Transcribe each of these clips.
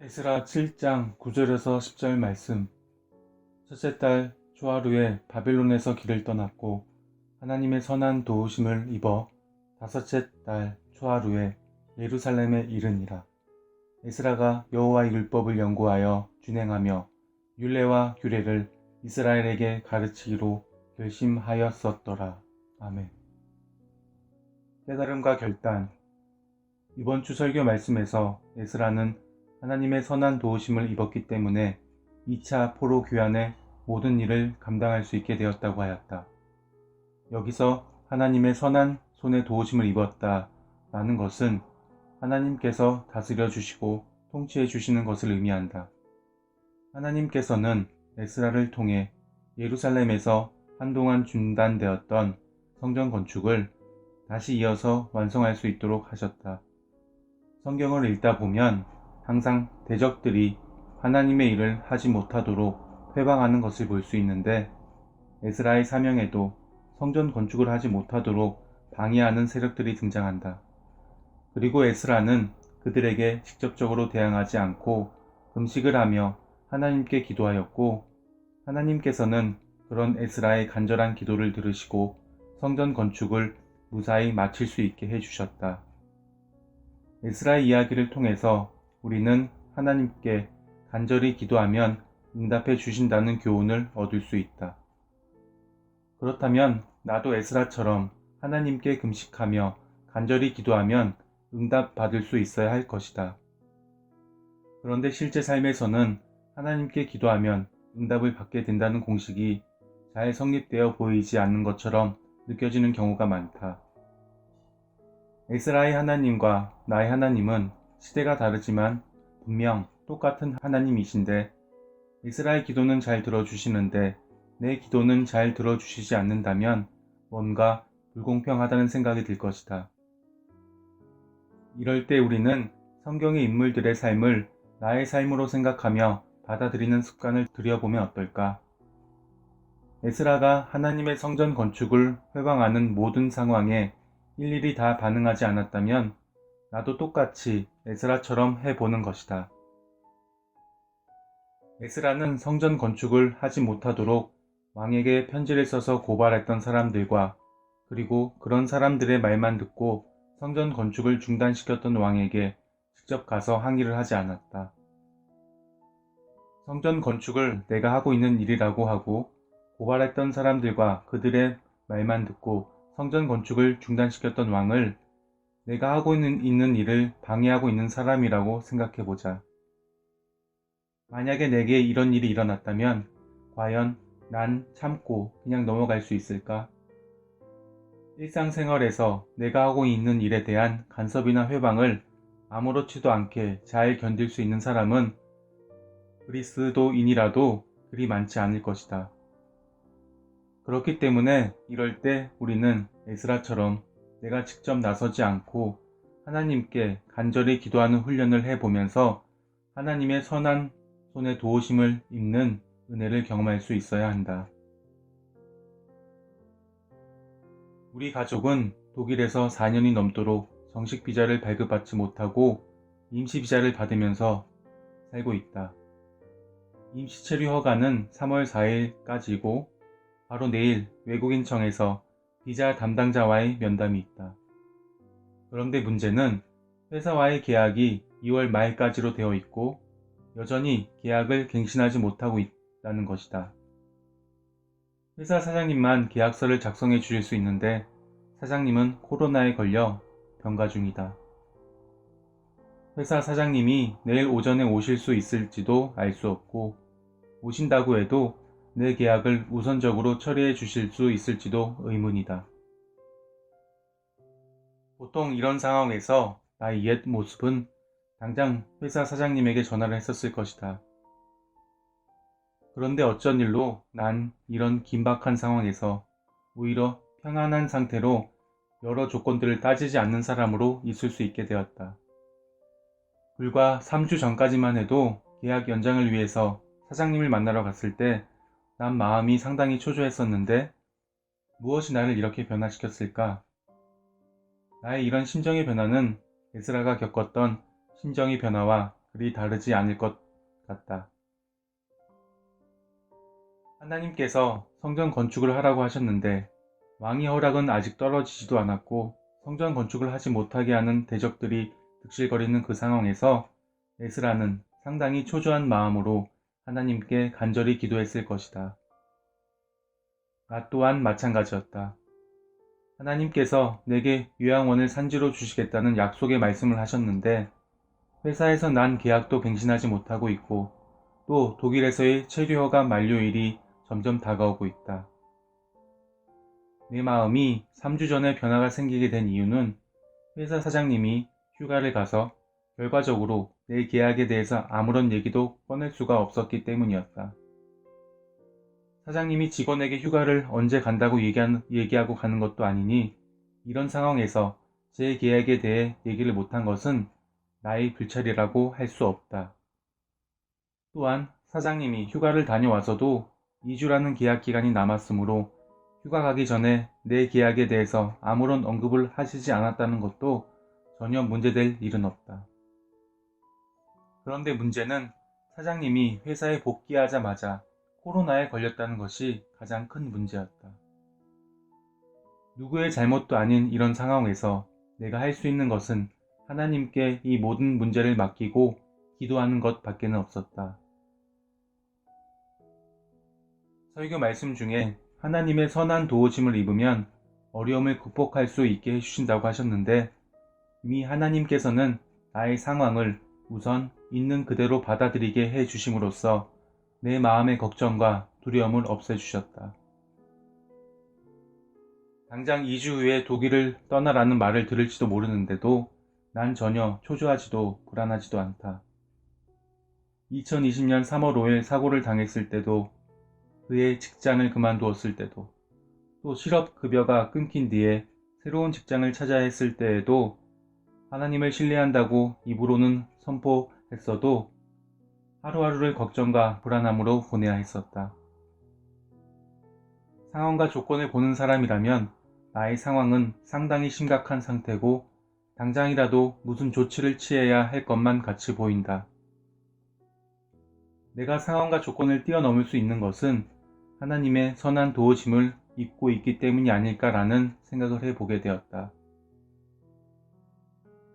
에스라 7장 9절에서 10절 말씀. 첫째 달 초하루에 바벨론에서 길을 떠났고 하나님의 선한 도우심을 입어 다섯째 달 초하루에 예루살렘에 이르니라. 에스라가 여호와의 율법을 연구하여 준행하며 율례와 규례를 이스라엘에게 가르치기로 결심하였었더라. 아멘. 깨달음과 결단. 이번 주 설교 말씀에서 에스라는 하나님의 선한 도우심을 입었기 때문에 2차 포로 귀환의 모든 일을 감당할 수 있게 되었다고 하였다. 여기서 하나님의 선한 손에 도우심을 입었다 라는 것은 하나님께서 다스려 주시고 통치해 주시는 것을 의미한다. 하나님께서는 에스라를 통해 예루살렘에서 한동안 중단되었던 성전 건축을 다시 이어서 완성할 수 있도록 하셨다. 성경을 읽다 보면 항상 대적들이 하나님의 일을 하지 못하도록 회방하는 것을 볼 수 있는데 에스라의 사명에도 성전 건축을 하지 못하도록 방해하는 세력들이 등장한다. 그리고 에스라는 그들에게 직접적으로 대항하지 않고 금식을 하며 하나님께 기도하였고 하나님께서는 그런 에스라의 간절한 기도를 들으시고 성전 건축을 무사히 마칠 수 있게 해주셨다. 에스라의 이야기를 통해서 우리는 하나님께 간절히 기도하면 응답해 주신다는 교훈을 얻을 수 있다. 그렇다면 나도 에스라처럼 하나님께 금식하며 간절히 기도하면 응답받을 수 있어야 할 것이다. 그런데 실제 삶에서는 하나님께 기도하면 응답을 받게 된다는 공식이 잘 성립되어 보이지 않는 것처럼 느껴지는 경우가 많다. 에스라의 하나님과 나의 하나님은 시대가 다르지만 분명 똑같은 하나님이신데 에스라의 기도는 잘 들어주시는데 내 기도는 잘 들어주시지 않는다면 뭔가 불공평하다는 생각이 들 것이다. 이럴 때 우리는 성경의 인물들의 삶을 나의 삶으로 생각하며 받아들이는 습관을 들여보면 어떨까? 에스라가 하나님의 성전 건축을 회방하는 모든 상황에 일일이 다 반응하지 않았다면 나도 똑같이 에스라처럼 해보는 것이다. 에스라는 성전 건축을 하지 못하도록 왕에게 편지를 써서 고발했던 사람들과 그리고 그런 사람들의 말만 듣고 성전 건축을 중단시켰던 왕에게 직접 가서 항의를 하지 않았다. 성전 건축을 내가 하고 있는 일이라고 하고 고발했던 사람들과 그들의 말만 듣고 성전 건축을 중단시켰던 왕을 내가 하고 있는 일을 방해하고 있는 사람이라고 생각해보자. 만약에 내게 이런 일이 일어났다면 과연 난 참고 그냥 넘어갈 수 있을까? 일상생활에서 내가 하고 있는 일에 대한 간섭이나 회방을 아무렇지도 않게 잘 견딜 수 있는 사람은 그리스도인이라도 그리 많지 않을 것이다. 그렇기 때문에 이럴 때 우리는 에스라처럼 내가 직접 나서지 않고 하나님께 간절히 기도하는 훈련을 해보면서 하나님의 선한 손에 도우심을 입는 은혜를 경험할 수 있어야 한다. 우리 가족은 독일에서 4년이 넘도록 정식 비자를 발급받지 못하고 임시 비자를 받으면서 살고 있다. 임시 체류 허가는 3월 4일까지고 바로 내일 외국인청에서 비자 담당자와의 면담이 있다. 그런데 문제는 회사와의 계약이 2월 말까지로 되어 있고 여전히 계약을 갱신하지 못하고 있다는 것이다. 회사 사장님만 계약서를 작성해 주실 수 있는데 사장님은 코로나에 걸려 병가 중이다. 회사 사장님이 내일 오전에 오실 수 있을지도 알 수 없고 오신다고 해도 내 계약을 우선적으로 처리해 주실 수 있을지도 의문이다. 보통 이런 상황에서 나의 옛 모습은 당장 회사 사장님에게 전화를 했었을 것이다. 그런데 어쩐 일로 난 이런 긴박한 상황에서 오히려 평안한 상태로 여러 조건들을 따지지 않는 사람으로 있을 수 있게 되었다. 불과 3주 전까지만 해도 계약 연장을 위해서 사장님을 만나러 갔을 때 난 마음이 상당히 초조했었는데 무엇이 나를 이렇게 변화시켰을까? 나의 이런 심정의 변화는 에스라가 겪었던 심정의 변화와 그리 다르지 않을 것 같다. 하나님께서 성전 건축을 하라고 하셨는데 왕의 허락은 아직 떨어지지도 않았고 성전 건축을 하지 못하게 하는 대적들이 득실거리는 그 상황에서 에스라는 상당히 초조한 마음으로 하나님께 간절히 기도했을 것이다. 나 또한 마찬가지였다. 하나님께서 내게 요양원을 산지로 주시겠다는 약속의 말씀을 하셨는데 회사에서 난 계약도 갱신하지 못하고 있고 또 독일에서의 체류허가 만료일이 점점 다가오고 있다. 내 마음이 3주 전에 변화가 생기게 된 이유는 회사 사장님이 휴가를 가서 결과적으로 내 계약에 대해서 아무런 얘기도 꺼낼 수가 없었기 때문이었다. 사장님이 직원에게 휴가를 언제 간다고 얘기하고 가는 것도 아니니 이런 상황에서 제 계약에 대해 얘기를 못한 것은 나의 불찰이라고 할 수 없다. 또한 사장님이 휴가를 다녀와서도 2주라는 계약 기간이 남았으므로 휴가 가기 전에 내 계약에 대해서 아무런 언급을 하시지 않았다는 것도 전혀 문제될 일은 없다. 그런데 문제는 사장님이 회사에 복귀하자마자 코로나에 걸렸다는 것이 가장 큰 문제였다. 누구의 잘못도 아닌 이런 상황에서 내가 할 수 있는 것은 하나님께 이 모든 문제를 맡기고 기도하는 것 밖에는 없었다. 설교 말씀 중에 하나님의 선한 도우심을 입으면 어려움을 극복할 수 있게 해주신다고 하셨는데 이미 하나님께서는 나의 상황을 우선 있는 그대로 받아들이게 해주심으로써 내 마음의 걱정과 두려움을 없애주셨다. 당장 2주 후에 독일을 떠나라는 말을 들을지도 모르는데도 난 전혀 초조하지도 불안하지도 않다. 2020년 3월 5일 사고를 당했을 때도 그의 직장을 그만두었을 때도 또 실업급여가 끊긴 뒤에 새로운 직장을 찾아야 했을 때에도 하나님을 신뢰한다고 입으로는 선포했어도 하루하루를 걱정과 불안함으로 보내야 했었다. 상황과 조건을 보는 사람이라면 나의 상황은 상당히 심각한 상태고 당장이라도 무슨 조치를 취해야 할 것만 같이 보인다. 내가 상황과 조건을 뛰어넘을 수 있는 것은 하나님의 선한 도우심을 입고 있기 때문이 아닐까라는 생각을 해보게 되었다.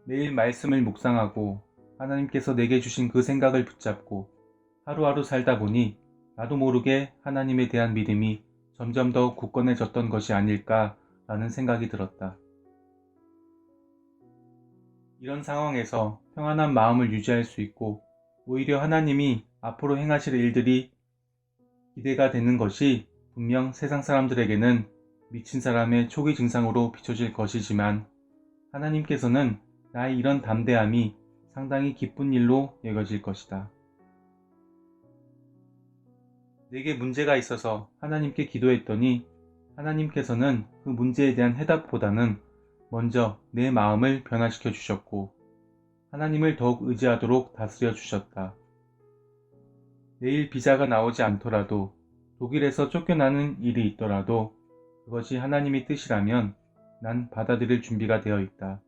매일 말씀을 묵상하고 하나님께서 내게 주신 그 생각을 붙잡고 하루하루 살다 보니 나도 모르게 하나님에 대한 믿음이 점점 더 굳건해졌던 것이 아닐까라는 생각이 들었다. 이런 상황에서 평안한 마음을 유지할 수 있고 오히려 하나님이 앞으로 행하실 일들이 기대가 되는 것이 분명 세상 사람들에게는 미친 사람의 초기 증상으로 비춰질 것이지만 하나님께서는 나의 이런 담대함이 상당히 기쁜 일로 여겨질 것이다. 내게 문제가 있어서 하나님께 기도했더니 하나님께서는 그 문제에 대한 해답보다는 먼저 내 마음을 변화시켜 주셨고 하나님을 더욱 의지하도록 다스려 주셨다. 내일 비자가 나오지 않더라도 독일에서 쫓겨나는 일이 있더라도 그것이 하나님의 뜻이라면 난 받아들일 준비가 되어 있다.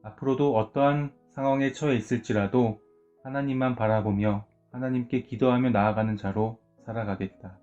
앞으로도 어떠한 상황에 처해 있을지라도 하나님만 바라보며 하나님께 기도하며 나아가는 자로 살아가겠다.